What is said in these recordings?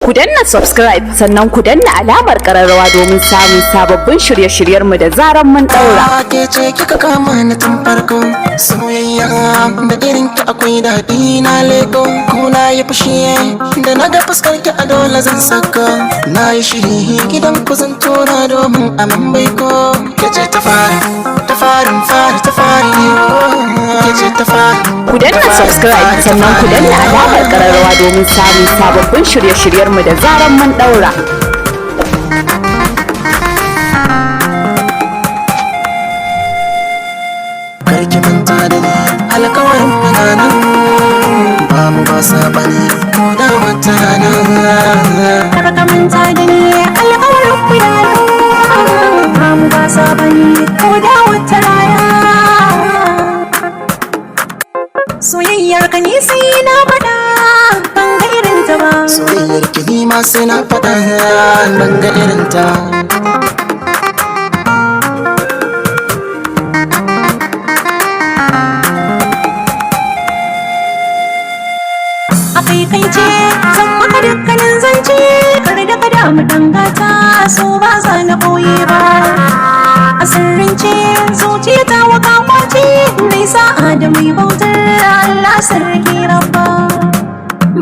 Ku danna subscribe sannan ku danna alamar kararrawa domin samun sababbin shirye-shiryenmu da zaran mun daura. Ke ce kika kama ni tun farko, soyayya da irin ki akwai daɗi na leko. Ko na yi fushi da na ga fuskar ki a dole zan saka. Na yi shiri gidan ku zan tura domin aman baiko. Ke ce ta fari, ta farin fari, ta fari. Ke ce ta fari. Ku danna subscribe sannan ku danna alamar kararrawa domin samun sababbin shirye-shiryenmu da zaran mun daura. Karki manta da ni alkawarin maganan ba mu ba sabani ko da wata rana. Karka manta da ni alkawarin maganan ba mu ba sabani ko da wata rana. Soyayyar ka ni sai na faɗa ban ga irin ta ba. Soyayyar ki ni ma sai na faɗa ban ga irin ta. Akai kai ce zan maka dukkanin zance, kar da ka damu dangata so ba za na ɓoye ba. A sirrince zuciya ta waka kwace nai sa'a da mai bautar Allah sarki rabba.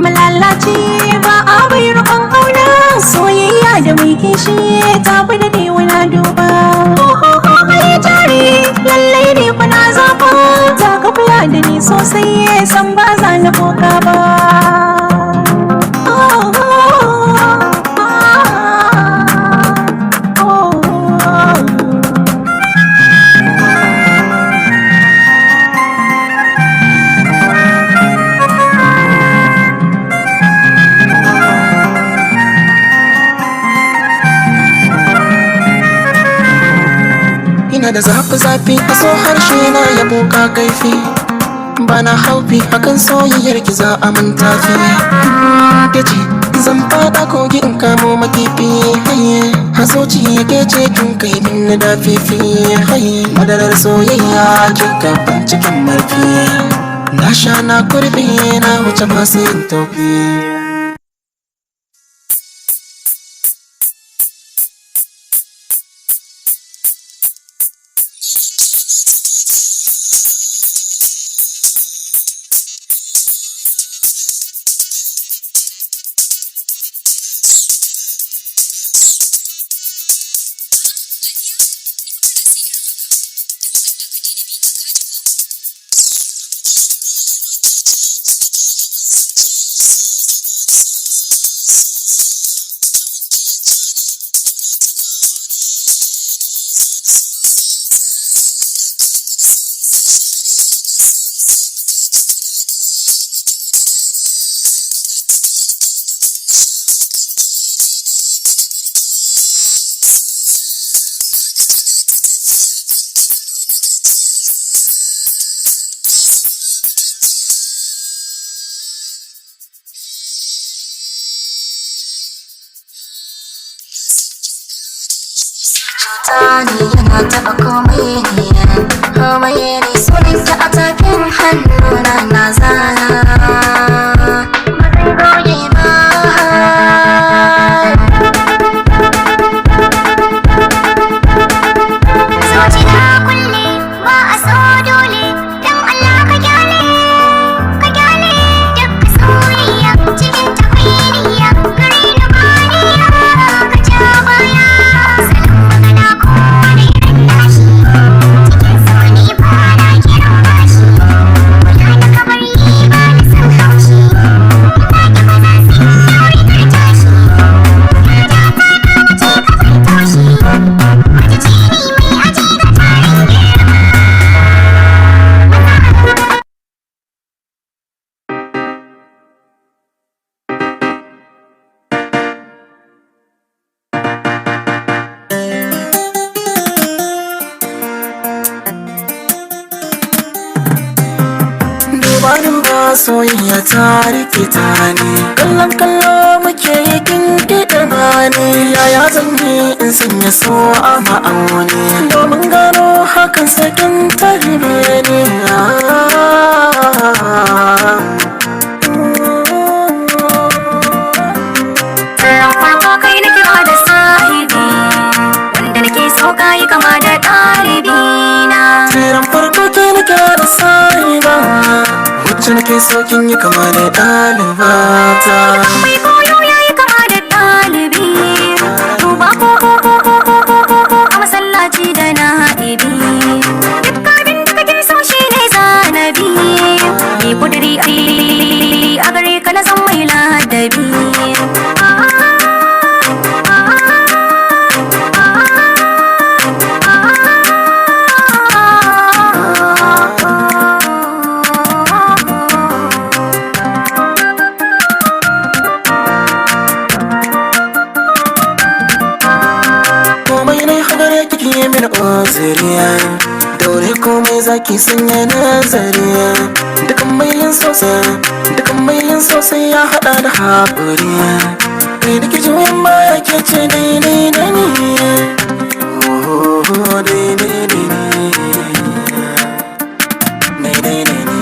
Malalace ba a bai rukun kauna, soyayya da mai kishi ta fi da ne wani duba. Kai jari lallai ne kuna zafa, za ka kula da ni sosai san ba za na koka ba. Ina da zafi-zafi a so harshe na ya boka kaifi. Bana haufi akan soyayyar ki za a mun tafi. Kece zan fada kogi in kamo makifi. A zuciya ke ce kin kai min na dafifi. Madarar soyayya kin kafin cikin marfi. Na sha na kurbi na wuce masu yin taufi. Tani yana taɓa komai ne sunanka a tafin hannuna na zana ba zai goge ba. Zuciya kulle ba a so dole don Allah ka gyale duk soyayya cikin takwiriya gare ni baniya ka ja baya. Barin ba soyayya ta rikita ne, kallon kallo muke yi kinkiɗa bani. Yaya zan yi in sanya so a ma'auni domin gano hakan sakin tarbe ne. wacce nake so kin yi kama da ɗalibata. Mai koyo ya yi kama da ɗalibi. Duba ko a masallaci da na haɗibi. Duk abin da kake so shi ne zanabi. Ni kudiri a gare ka na zan mai ladabi. Min oziriya daure komai zaki sanya nazariya. Dukan mailin sosai ya hada da haƙuriya. Kai nake juyan baya ke ce daidai da ni. Daidai da ni, daidai da ni.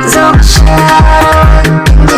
Zo ka sha, in ji